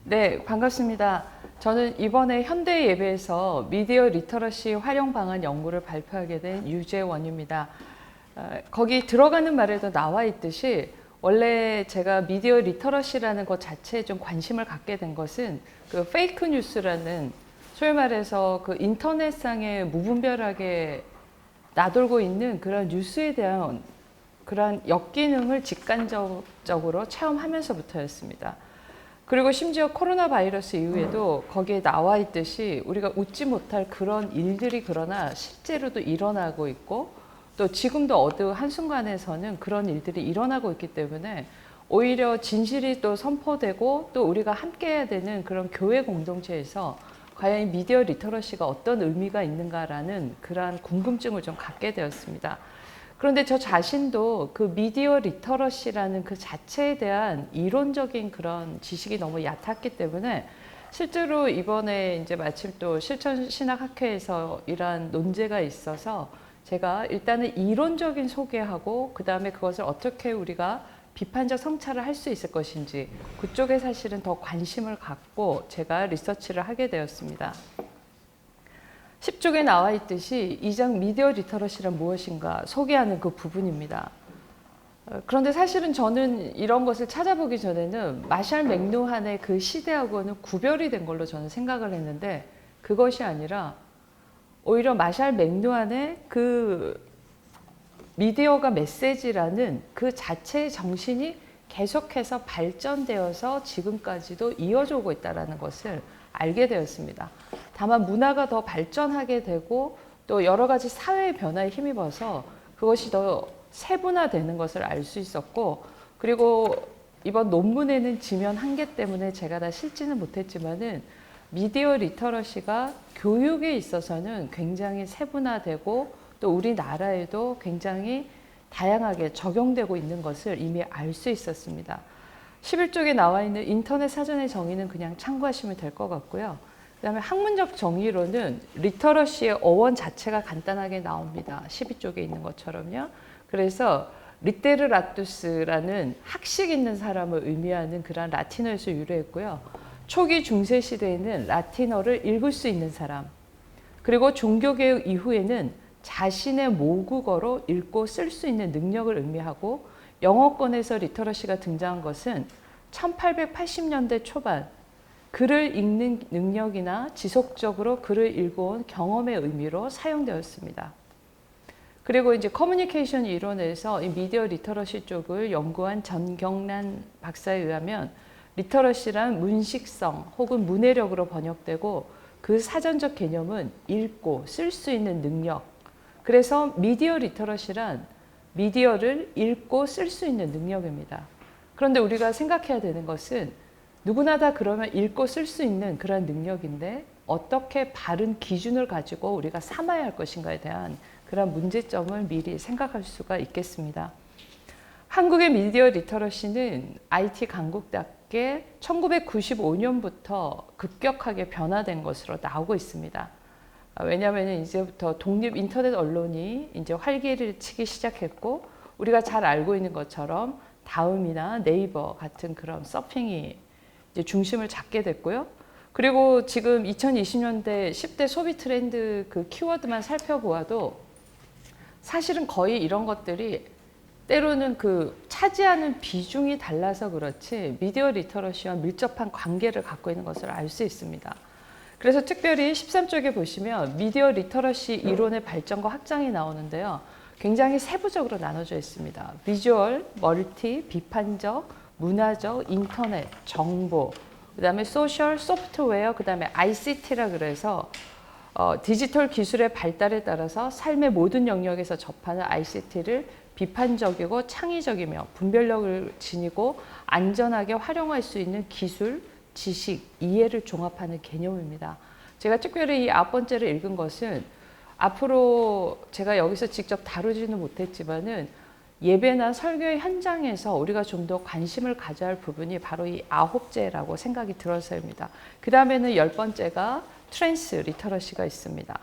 네, 반갑습니다. 저는 이번에 현대예배에서 미디어 리터러시 활용 방안 연구를 발표하게 된 유재원입니다. 거기 들어가는 말에도 나와 있듯이 원래 제가 미디어 리터러시라는 것 자체에 좀 관심을 갖게 된 것은 그 페이크 뉴스라는 소위 말해서 그 인터넷상에 무분별하게 나돌고 있는 그런 뉴스에 대한 그런 역기능을 직간접적으로 체험하면서부터였습니다. 그리고 심지어 코로나 바이러스 이후에도 거기에 나와 있듯이 우리가 웃지 못할 그런 일들이 그러나 실제로도 일어나고 있고 또 지금도 어느 한순간에서는 그런 일들이 일어나고 있기 때문에 오히려 진실이 또 선포되고 또 우리가 함께 해야 되는 그런 교회 공동체에서 과연 미디어 리터러시가 어떤 의미가 있는가라는 그러한 궁금증을 좀 갖게 되었습니다. 그런데 저 자신도 그 미디어 리터러시라는 그 자체에 대한 이론적인 그런 지식이 너무 얕았기 때문에 실제로 이번에 이제 마침 또 실천신학학회에서 이러한 논제가 있어서 제가 일단은 이론적인 소개하고 그 다음에 그것을 어떻게 우리가 비판적 성찰을 할 수 있을 것인지 그쪽에 사실은 더 관심을 갖고 제가 리서치를 하게 되었습니다. 10쪽에 나와 있듯이 2장 미디어 리터러시란 무엇인가 소개하는 그 부분입니다. 그런데 사실은 저는 이런 것을 찾아보기 전에는 마샬 맥루한의 그 시대하고는 구별이 된 걸로 저는 생각을 했는데 그것이 아니라 오히려 마샬 맥루한의 그 미디어가 메시지라는 그 자체의 정신이 계속해서 발전되어서 지금까지도 이어져 오고 있다는 것을 알게 되었습니다. 다만 문화가 더 발전하게 되고 또 여러 가지 사회의 변화에 힘입어서 그것이 더 세분화되는 것을 알 수 있었고 그리고 이번 논문에는 지면 한계 때문에 제가 다 실지는 못했지만은 미디어 리터러시가 교육에 있어서는 굉장히 세분화되고 또 우리나라에도 굉장히 다양하게 적용되고 있는 것을 이미 알 수 있었습니다. 11쪽에 나와 있는 인터넷 사전의 정의는 그냥 참고하시면 될 것 같고요. 그 다음에 학문적 정의로는 리터러시의 어원 자체가 간단하게 나옵니다. 12쪽에 있는 것처럼요. 그래서 리테르라투스라는 학식 있는 사람을 의미하는 그런 라틴어에서 유래했고요. 초기 중세 시대에는 라틴어를 읽을 수 있는 사람, 그리고 종교개혁 이후에는 자신의 모국어로 읽고 쓸 수 있는 능력을 의미하고 영어권에서 리터러시가 등장한 것은 1880년대 초반 글을 읽는 능력이나 지속적으로 글을 읽어온 경험의 의미로 사용되었습니다. 그리고 이제 커뮤니케이션 이론에서 이 미디어 리터러시 쪽을 연구한 전경란 박사에 의하면 리터러시란 문식성 혹은 문해력으로 번역되고 그 사전적 개념은 읽고 쓸 수 있는 능력. 그래서 미디어 리터러시란 미디어를 읽고 쓸 수 있는 능력입니다. 그런데 우리가 생각해야 되는 것은 누구나 다 그러면 읽고 쓸 수 있는 그런 능력인데 어떻게 바른 기준을 가지고 우리가 삼아야 할 것인가에 대한 그런 문제점을 미리 생각할 수가 있겠습니다. 한국의 미디어 리터러시는 IT 강국답게 1995년부터 급격하게 변화된 것으로 나오고 있습니다. 왜냐하면 이제부터 독립 인터넷 언론이 이제 활기를 치기 시작했고 우리가 잘 알고 있는 것처럼 다음이나 네이버 같은 그런 서핑이 이제 중심을 잡게 됐고요. 그리고 지금 2020년대 10대 소비 트렌드 그 키워드만 살펴보아도 사실은 거의 이런 것들이 때로는 그 차지하는 비중이 달라서 그렇지 미디어 리터러시와 밀접한 관계를 갖고 있는 것을 알 수 있습니다. 그래서 특별히 13쪽에 보시면 미디어 리터러시 이론의 발전과 확장이 나오는데요. 굉장히 세부적으로 나눠져 있습니다. 비주얼, 멀티, 비판적, 문화적, 인터넷, 정보, 그 다음에 소셜, 소프트웨어, 그 다음에 ICT라 그래서 디지털 기술의 발달에 따라서 삶의 모든 영역에서 접하는 ICT를 비판적이고 창의적이며 분별력을 지니고 안전하게 활용할 수 있는 기술, 지식, 이해를 종합하는 개념입니다. 제가 특별히 이 9번째를 읽은 것은 앞으로 제가 여기서 직접 다루지는 못했지만은 예배나 설교의 현장에서 우리가 좀 더 관심을 가져야 할 부분이 바로 이 9제라고 생각이 들어서입니다. 그 다음에는 10번째가 트랜스 리터러시가 있습니다.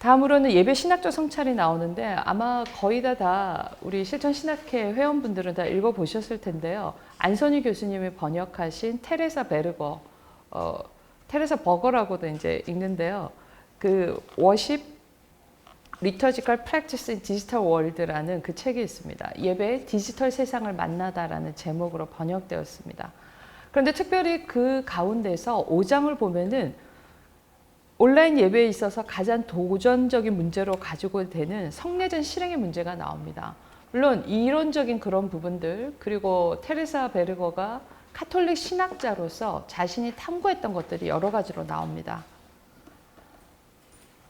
다음으로는 예배 신학적 성찰이 나오는데 아마 거의 다 우리 실천 신학회 회원분들은 다 읽어보셨을 텐데요. 안선희 교수님이 번역하신 테레사 베르거, 테레사 버거라고도 이제 읽는데요. 그 워십 리터지컬 프랙티스 인 디지털 월드라는 그 책이 있습니다. 예배의 디지털 세상을 만나다라는 제목으로 번역되었습니다. 그런데 특별히 그 가운데서 5장을 보면은 온라인 예배에 있어서 가장 도전적인 문제로 가지고 되는 성례전 실행의 문제가 나옵니다. 물론 이론적인 그런 부분들, 그리고 테레사 베르거가 카톨릭 신학자로서 자신이 탐구했던 것들이 여러 가지로 나옵니다.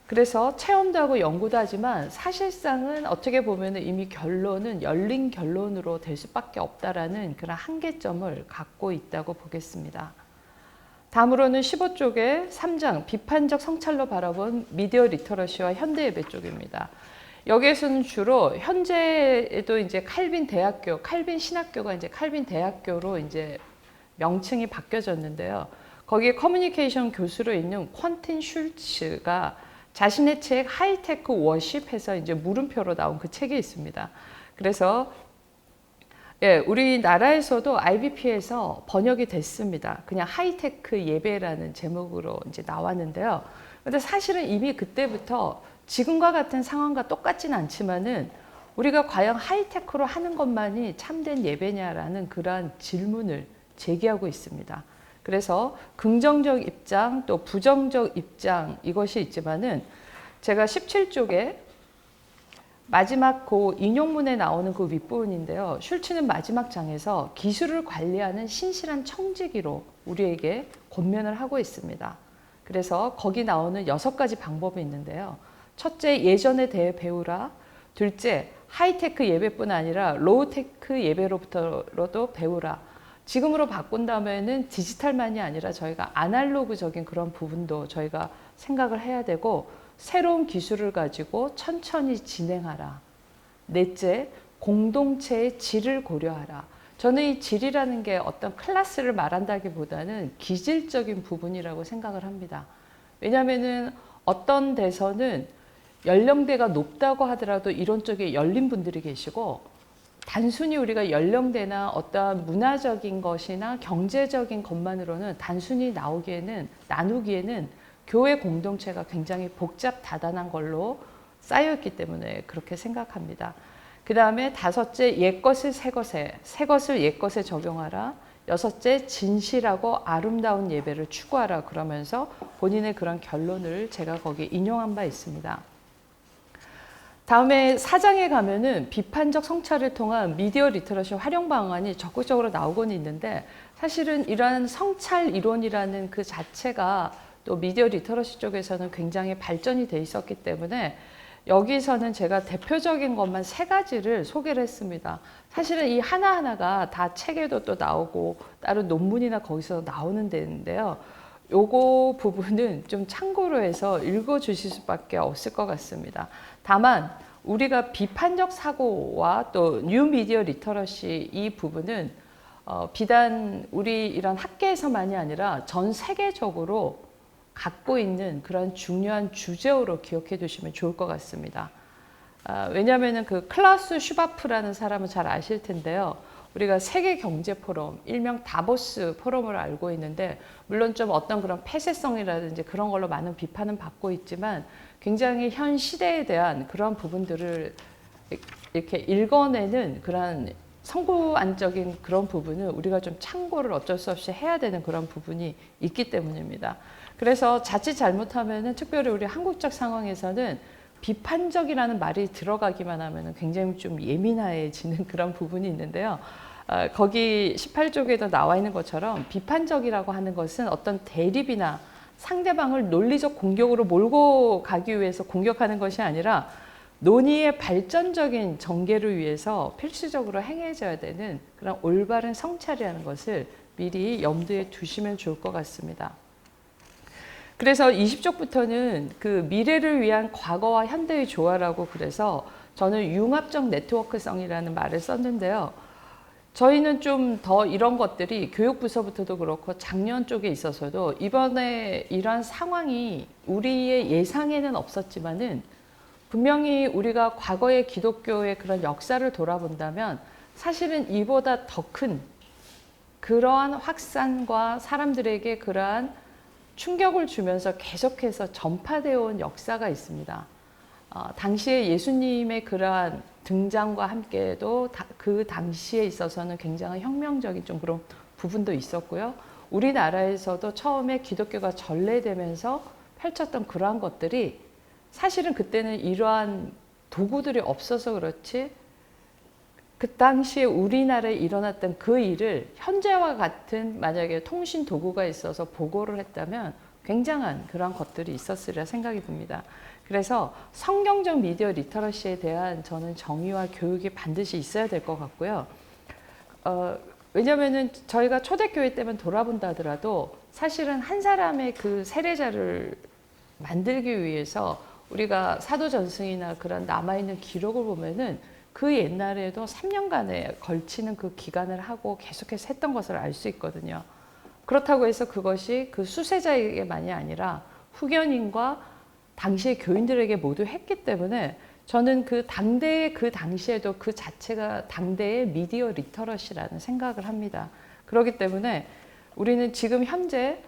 그래서 체험도 하고 연구도 하지만 사실상은 어떻게 보면 이미 결론은 열린 결론으로 될 수밖에 없다라는 그런 한계점을 갖고 있다고 보겠습니다. 다음으로는 15쪽에 3장 비판적 성찰로 바라본 미디어 리터러시와 현대 예배 쪽입니다. 여기에서는 주로 현재에도 이제 칼빈 대학교, 칼빈 신학교가 이제 칼빈 대학교로 이제 명칭이 바뀌어졌는데요. 거기에 커뮤니케이션 교수로 있는 퀀틴 슐츠가 자신의 책 하이테크 워십해서 이제 물음표로 나온 그 책이 있습니다. 그래서 예, 우리나라에서도 IBP에서 번역이 됐습니다. 그냥 하이테크 예배라는 제목으로 이제 나왔는데요. 근데 사실은 이미 그때부터 지금과 같은 상황과 똑같진 않지만은 우리가 과연 하이테크로 하는 것만이 참된 예배냐라는 그러한 질문을 제기하고 있습니다. 그래서 긍정적 입장 또 부정적 입장 이것이 있지만은 제가 17쪽에 마지막 그 인용문에 나오는 그 윗부분인데요. 슐츠는 마지막 장에서 기술을 관리하는 신실한 청지기로 우리에게 권면을 하고 있습니다. 그래서 거기 나오는 6가지 방법이 있는데요. 첫째, 예전에 대해 배우라. 둘째, 하이테크 예배뿐 아니라 로우테크 예배로부터도 배우라. 지금으로 바꾼다면은 디지털만이 아니라 저희가 아날로그적인 그런 부분도 저희가 생각을 해야 되고 새로운 기술을 가지고 천천히 진행하라. 넷째, 공동체의 질을 고려하라. 저는 이 질이라는 게 어떤 클래스를 말한다기보다는 기질적인 부분이라고 생각을 합니다. 왜냐하면은 어떤 데서는 연령대가 높다고 하더라도 이론 쪽에 열린 분들이 계시고 단순히 우리가 연령대나 어떠한 문화적인 것이나 경제적인 것만으로는 단순히 나누기에는 교회 공동체가 굉장히 복잡 다단한 걸로 쌓여있기 때문에 그렇게 생각합니다. 그 다음에 5째, 옛것을 새것에, 새것을 옛것에 적용하라. 6째, 진실하고 아름다운 예배를 추구하라. 그러면서 본인의 그런 결론을 제가 거기에 인용한 바 있습니다. 다음에 4장에 가면은 비판적 성찰을 통한 미디어 리터러시 활용 방안이 적극적으로 나오곤 있는데 사실은 이러한 성찰 이론이라는 그 자체가 또 미디어 리터러시 쪽에서는 굉장히 발전이 돼 있었기 때문에 여기서는 제가 대표적인 것만 3가지를 소개를 했습니다. 사실은 이 하나하나가 다 책에도 또 나오고 다른 논문이나 거기서 나오는 데인데요. 요거 부분은 좀 참고로 해서 읽어주실 수밖에 없을 것 같습니다. 다만 우리가 비판적 사고와 또 뉴 미디어 리터러시 이 부분은 비단 우리 이런 학계에서만이 아니라 전 세계적으로 갖고 있는 그런 중요한 주제어로 기억해 두시면 좋을 것 같습니다. 왜냐하면 그 클라우스 슈바프라는 사람은 잘 아실 텐데요. 우리가 세계 경제 포럼, 일명 다보스 포럼을 알고 있는데 물론 좀 어떤 그런 폐쇄성이라든지 그런 걸로 많은 비판은 받고 있지만 굉장히 현 시대에 대한 그런 부분들을 이렇게 읽어내는 그런 선구안적인 그런 부분은 우리가 좀 참고를 어쩔 수 없이 해야 되는 그런 부분이 있기 때문입니다. 그래서 자칫 잘못하면은 특별히 우리 한국적 상황에서는 비판적이라는 말이 들어가기만 하면 굉장히 좀 예민해지는 그런 부분이 있는데요. 거기 18쪽에도 나와 있는 것처럼 비판적이라고 하는 것은 어떤 대립이나 상대방을 논리적 공격으로 몰고 가기 위해서 공격하는 것이 아니라 논의의 발전적인 전개를 위해서 필수적으로 행해져야 되는 그런 올바른 성찰이라는 것을 미리 염두에 두시면 좋을 것 같습니다. 그래서 20쪽부터는 그 미래를 위한 과거와 현대의 조화라고 그래서 저는 융합적 네트워크성이라는 말을 썼는데요. 저희는 좀 더 이런 것들이 교육부서부터도 그렇고 작년 쪽에 있어서도 이번에 이러한 상황이 우리의 예상에는 없었지만은 분명히 우리가 과거의 기독교의 그런 역사를 돌아본다면 사실은 이보다 더 큰 그러한 확산과 사람들에게 그러한 충격을 주면서 계속해서 전파되어 온 역사가 있습니다. 당시에 예수님의 그러한 등장과 함께도 그 당시에 있어서는 굉장히 혁명적인 좀 그런 부분도 있었고요. 우리나라에서도 처음에 기독교가 전래되면서 펼쳤던 그러한 것들이 사실은 그때는 이러한 도구들이 없어서 그렇지 그 당시에 우리나라에 일어났던 그 일을 현재와 같은 만약에 통신 도구가 있어서 보고를 했다면 굉장한 그런 것들이 있었으리라 생각이 듭니다. 그래서 성경적 미디어 리터러시에 대한 저는 정의와 교육이 반드시 있어야 될 것 같고요. 왜냐면은 저희가 초대교회 때만 돌아본다 하더라도 사실은 한 사람의 그 세례자를 만들기 위해서 우리가 사도전승이나 그런 남아있는 기록을 보면은 그 옛날에도 3년간에 걸치는 그 기간을 하고 계속해서 했던 것을 알 수 있거든요. 그렇다고 해서 그것이 그 수세자에게만이 아니라 후견인과 당시의 교인들에게 모두 했기 때문에 저는 그 당대의 그 당시에도 그 자체가 당대의 미디어 리터러시라는 생각을 합니다. 그렇기 때문에 우리는 지금 현재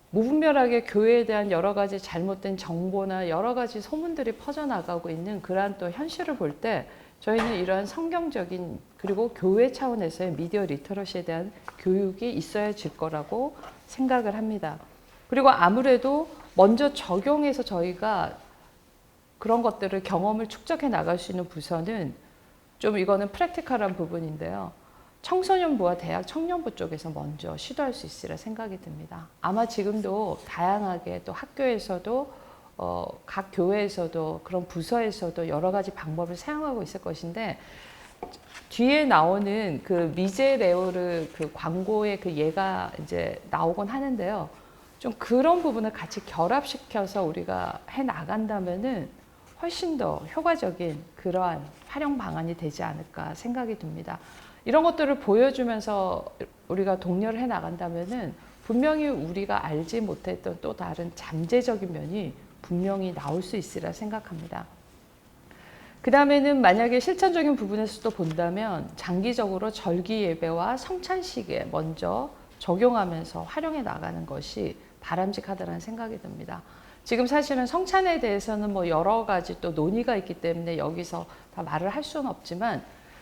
무분별하게 교회에 대한 여러 가지 잘못된 정보나 여러 가지 소문들이 퍼져나가고 있는 그러한 또 현실을 볼 때 저희는 이러한 성경적인 그리고 교회 차원에서의 미디어 리터러시에 대한 교육이 있어야 질 거라고 생각을 합니다. 그리고 아무래도 먼저 적용해서 저희가 그런 것들을 경험을 축적해 나갈 수 있는 부서는 좀 이거는 프랙티컬한 부분인데요. 청소년부와 대학 청년부 쪽에서 먼저 시도할 수 있으리라 생각이 듭니다. 아마 지금도 다양하게 또 학교에서도 각 교회에서도 그런 부서에서도 여러 가지 방법을 사용하고 있을 것인데 뒤에 나오는 그 미제레오르 그 광고의 그 예가 이제 나오곤 하는데요. 좀 그런 부분을 같이 결합시켜서 우리가 해 나간다면은 훨씬 더 효과적인 그러한 활용 방안이 되지 않을까 생각이 듭니다. 이런 것들을 보여주면서 우리가 독려를 해 나간다면은 분명히 우리가 알지 못했던 또 다른 잠재적인 면이 분명히 나올 수 있으리라 생각합니다. 그 다음에는 만약에 실천적인 부분에서도 본다면 장기적으로 절기 예배와 성찬식에 먼저 적용하면서 활용해 나가는 것이 바람직하다는 생각이 듭니다. 지금 사실은 성찬에 대해서는 뭐 여러 가지 또 논의가 있기 때문에 여기서 다 말을 할 수는 없지만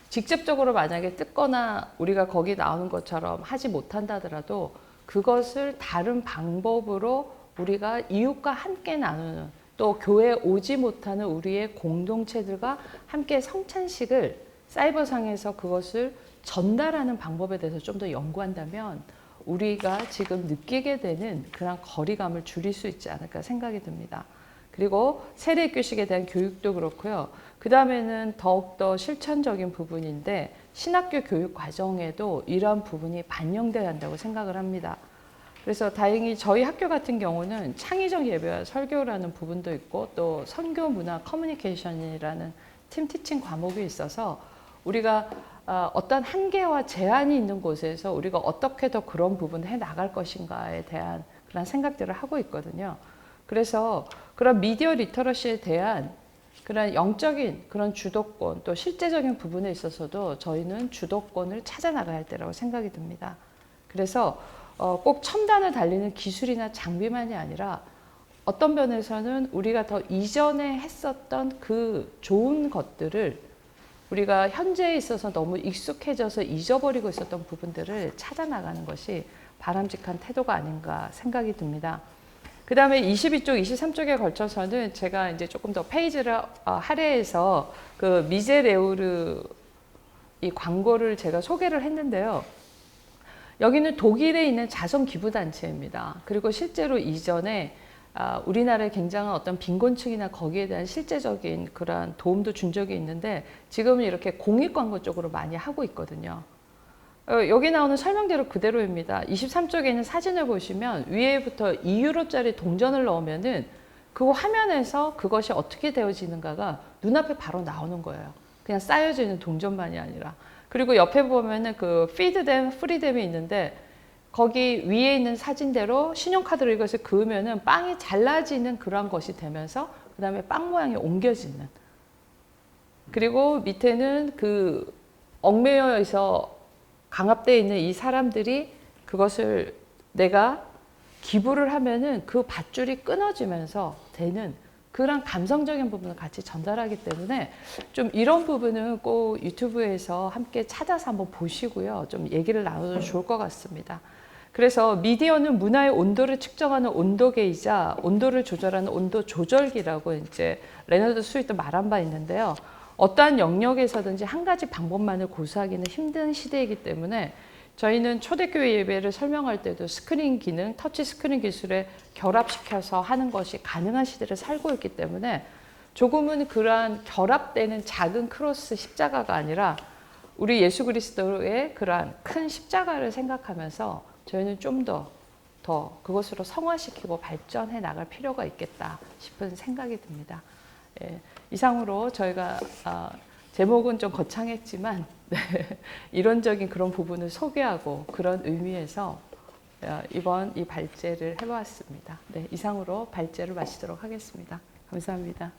직접적으로 만약에 뜯거나 우리가 거기 나오는 것처럼 하지 못한다 하더라도 그것을 다른 방법으로 우리가 이웃과 함께 나누는 또 교회에 오지 못하는 우리의 공동체들과 함께 성찬식을 사이버상에서 그것을 전달하는 방법에 대해서 좀 더 연구한다면 우리가 지금 느끼게 되는 그런 거리감을 줄일 수 있지 않을까 생각이 듭니다. 그리고 세례교식에 대한 교육도 그렇고요. 그 다음에는 더욱더 실천적인 부분인데 신학교 교육 과정에도 이러한 부분이 반영돼야 한다고 생각을 합니다. 그래서 다행히 저희 학교 같은 경우는 창의적 예배와 설교라는 부분도 있고 또 선교 문화 커뮤니케이션이라는 팀 티칭 과목이 있어서 우리가 어떤 한계와 제한이 있는 곳에서 우리가 어떻게 더 그런 부분을 해 나갈 것인가에 대한 그런 생각들을 하고 있거든요. 그래서 그런 미디어 리터러시에 대한 그런 영적인 그런 주도권 또 실제적인 부분에 있어서도 저희는 주도권을 찾아 나가야 할 때라고 생각이 듭니다. 그래서 꼭 첨단을 달리는 기술이나 장비만이 아니라 어떤 면에서는 우리가 더 이전에 했었던 그 좋은 것들을 우리가 현재에 있어서 너무 익숙해져서 잊어버리고 있었던 부분들을 찾아 나가는 것이 바람직한 태도가 아닌가 생각이 듭니다. 그 다음에 22쪽, 23쪽에 걸쳐서는 제가 이제 조금 더 페이지를 할애해서 그 미제레오르 이 광고를 제가 소개를 했는데요. 여기는 독일에 있는 자선기부단체입니다. 그리고 실제로 이전에 우리나라에 굉장한 어떤 빈곤층이나 거기에 대한 실제적인 그러한 도움도 준 적이 있는데 지금은 이렇게 공익 광고 쪽으로 많이 하고 있거든요. 여기 나오는 설명대로 그대로입니다. 23쪽에 있는 사진을 보시면 위에부터 2유로짜리 동전을 넣으면은 그 화면에서 그것이 어떻게 되어지는가가 눈앞에 바로 나오는 거예요. 그냥 쌓여져 있는 동전만이 아니라. 그리고 옆에 보면은 그 피드댐, 프리댐이 있는데 거기 위에 있는 사진대로 신용카드로 이것을 그으면은 빵이 잘라지는 그러한 것이 되면서 그 다음에 빵 모양이 옮겨지는. 그리고 밑에는 그 얽매여 있어 강압되어 있는 이 사람들이 그것을 내가 기부를 하면은 그 밧줄이 끊어지면서 되는 그런 감성적인 부분을 같이 전달하기 때문에 좀 이런 부분은 꼭 유튜브에서 함께 찾아서 한번 보시고요. 좀 얘기를 나눠도 좋을 것 같습니다. 그래서 미디어는 문화의 온도를 측정하는 온도계이자 온도를 조절하는 온도 조절기라고 이제 레너드 스위트 말한 바 있는데요. 어떠한 영역에서든지 한 가지 방법만을 고수하기는 힘든 시대이기 때문에 저희는 초대교회 예배를 설명할 때도 스크린 기능, 터치 스크린 기술에 결합시켜서 하는 것이 가능한 시대를 살고 있기 때문에 조금은 그러한 결합되는 작은 크로스 십자가가 아니라 우리 예수 그리스도의 그러한 큰 십자가를 생각하면서 저희는 좀 더 그것으로 성화시키고 발전해 나갈 필요가 있겠다 싶은 생각이 듭니다. 예, 이상으로 저희가 제목은 좀 거창했지만 네, 이론적인 그런 부분을 소개하고 그런 의미에서 이번 이 발제를 해보았습니다. 네, 이상으로 발제를 마치도록 하겠습니다. 감사합니다.